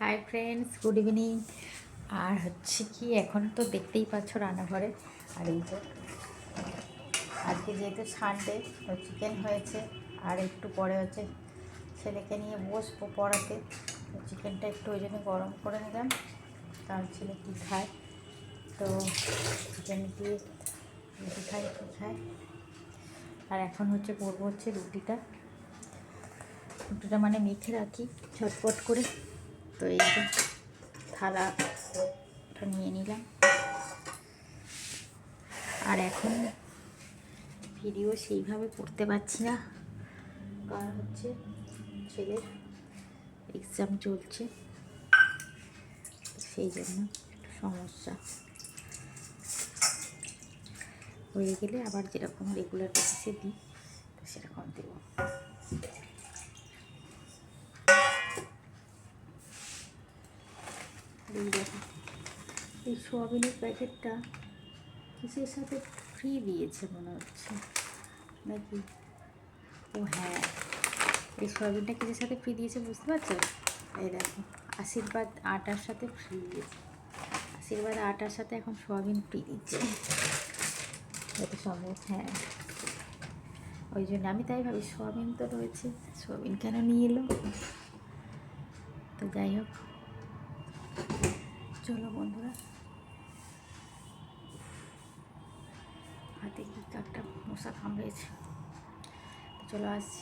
High friends, good evening. আর হচ্ছে কি, এখন তো দেখতেই পাচ্ছ রান্নাঘরে। আর এই যে আজকে যেহেতু সানডে, তো চিকেন হয়েছে। আর একটু পরে হচ্ছে ছেলেকে নিয়ে বসবো পড়াতে। তো চিকেনটা একটু ওই জন্য গরম করে নিলাম, কারণ ছেলে কী খায়। তো চিকেন দিয়ে রুটি খায়, কী খায়। আর এখন হচ্ছে করবো হচ্ছে রুটিটা মানে মেখে রাখি ঝটপট করে। তো এই যে থালাটা নিয়ে নিলাম। আর এখন ভিডিও সেইভাবে করতে পারছি না, কারণ হচ্ছে ছেলের এক্সাম চলছে, সেই জন্য সমস্যা। হয়ে গেলে আবার যেরকম রেগুলার বেসিসে দিই তো সেরকম দেব। এই দেখো, এই সোয়াবিনের প্যাকেটটা কিসের সাথে ফ্রি দিয়েছে মনে হচ্ছে নাকি। ও হ্যাঁ, এই সোয়াবিনটা কিসের সাথে ফ্রি দিয়েছে বুঝতে পারছো? এই দেখো, আশীর্বাদ আটার সাথে ফ্রি দিয়েছে। আশীর্বাদ আটার সাথে এখন সোয়াবিন ফ্রি দিচ্ছে, যত সম্ভব। হ্যাঁ, ওই জন্য আমি তাই ভাবি সোয়াবিন তো রয়েছে, সোয়াবিন কেন নিয়ে এলো। তো যাই হোক, চলো বন্ধুরা, হাতে কি একটা মশা কামড়েছে। চলো আসছি।